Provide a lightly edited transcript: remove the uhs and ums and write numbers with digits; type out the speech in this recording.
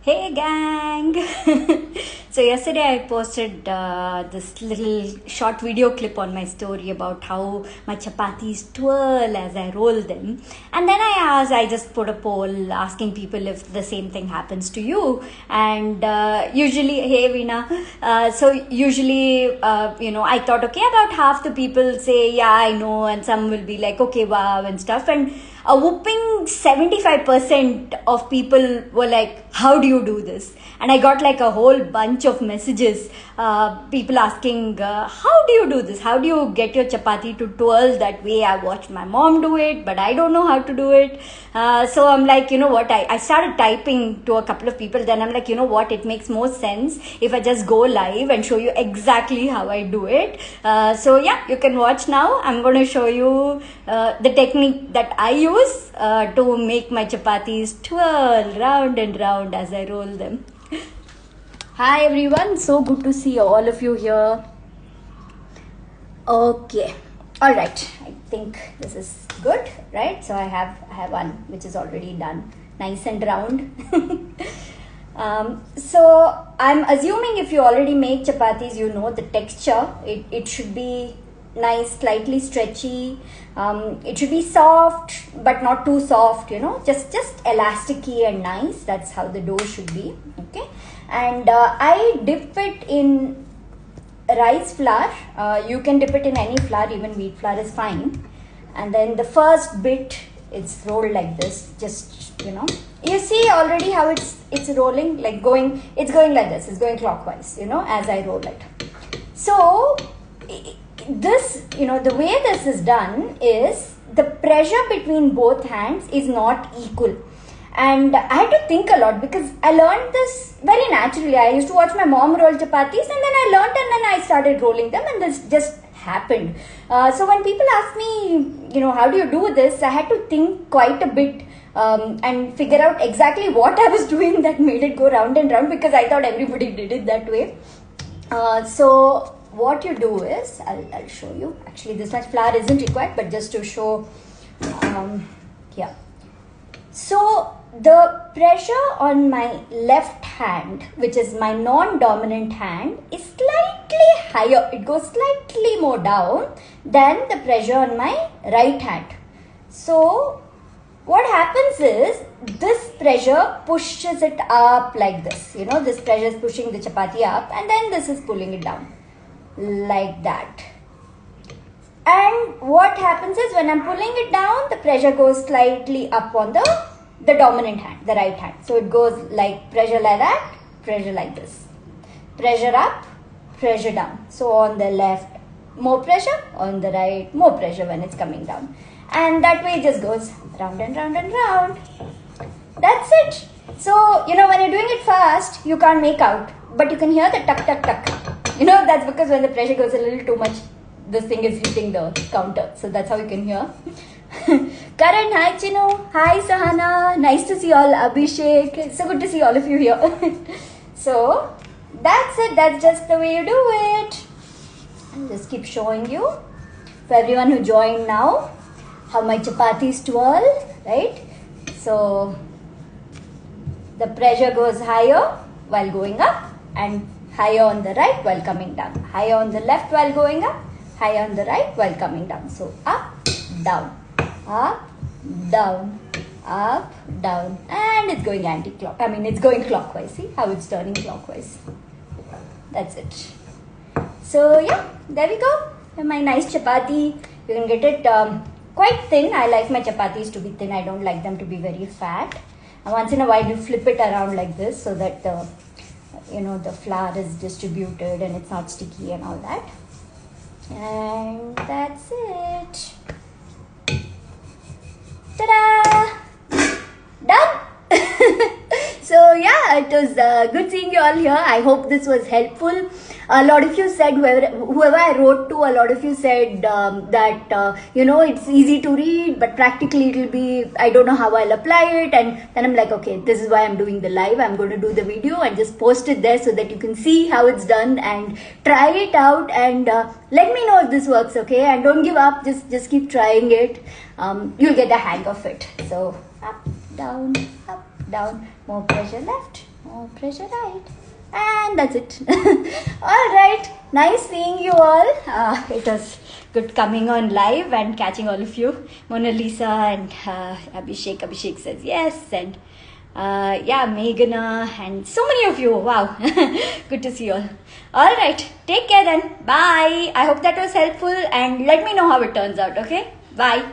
Hey gang! So yesterday I posted this little short video clip on my story about how my chapathis twirl as I roll them. And then I just put a poll asking people if the same thing happens to you. And usually, hey Veena, I thought, okay, about half the people say, yeah, I know, and some will be like, okay, wow, and stuff. And a whooping 75% of people were like, how do you do this? And I got like a whole bunch of messages, people asking, how do you do this? How do you get your chapathi to twirl that way? I watched my mom do it, but I don't know how to do it. So I'm like, you know what? I started typing to a couple of people. Then I'm like, you know what? It makes more sense if I just go live and show you exactly how I do it. So yeah, you can watch now. I'm going to show you the technique that I use to make my chapathis twirl round and round as I roll them. Hi everyone, so good to see all of you here. Okay, all right, I think this is good, right? So I have one which is already done, nice and round. So I'm assuming if you already make chapathis, you know the texture. It should be nice, slightly stretchy. It should be soft but not too soft, just elasticy and nice. That's how the dough should be. Okay, and I dip it in rice flour. You can dip it in any flour, even wheat flour is fine. And then the first bit, it's rolled like this. Just you see already how it's rolling, like it's going like this. It's going clockwise, as I roll it. So this, the way this is done is the pressure between both hands is not equal. And I had to think a lot because I learned this very naturally. I used to watch my mom roll chapatis, and then I learned, and then I started rolling them, and this just happened. So when people ask me, how do you do this? I had to think quite a bit and figure out exactly what I was doing that made it go round and round, because I thought everybody did it that way. So what you do is, I'll show you. Actually, this much flour isn't required, but just to show, yeah. So the pressure on my left hand, which is my non-dominant hand, is slightly higher. It goes slightly more down than the pressure on my right hand. So what happens is, this pressure pushes it up like this. This pressure is pushing the chapati up, and then this is pulling it down like that. And what happens is, when I'm pulling it down, the pressure goes slightly up on the dominant hand, the right hand. So it goes like pressure like that, pressure like this. Pressure up, pressure down. So on the left, more pressure. On the right, more pressure when it's coming down. And that way it just goes round and round and round. That's it. So, when you're doing it fast, you can't make out. But you can hear the tuck, tuck, tuck. That's because when the pressure goes a little too much, this thing is hitting the counter. So that's how you can hear. Karan, hi Chinu, hi Sahana, nice to see all. Abhishek, it's so good to see all of you here. So that's it, that's just the way you do it. I'll just keep showing you, for everyone who joined now, how my chapathis twirl, right? So the pressure goes higher while going up, and higher on the right while coming down. Higher on the left while going up, higher on the right while coming down. So up, down, up, down, up, down, and it's going it's going clockwise. See how it's turning clockwise. That's it. So yeah, there we go. My nice chapati. You can get it quite thin. I like my chapatis to be thin. I don't like them to be very fat. And once in a while you flip it around like this, so that the flour is distributed and it's not sticky and all that. And that's it. Ta-da! Done! So yeah, it was good seeing you all here. I hope this was helpful. A lot of you said, whoever I wrote to, a lot of you said that, it's easy to read, but practically it'll be, I don't know how I'll apply it. And then I'm like, okay, this is why I'm doing the live. I'm going to do the video and just post it there so that you can see how it's done and try it out, and let me know if this works, okay? And don't give up, just keep trying it. You'll get the hang of it. So up, down, down, more pressure left, more pressure right. And that's it. Alright, nice seeing you all. It was good coming on live and catching all of you. Mona Lisa and Abhishek. Abhishek says yes. And yeah, Meghana and so many of you. Wow. Good to see you all. Alright, take care then. Bye. I hope that was helpful and let me know how it turns out, okay? Bye.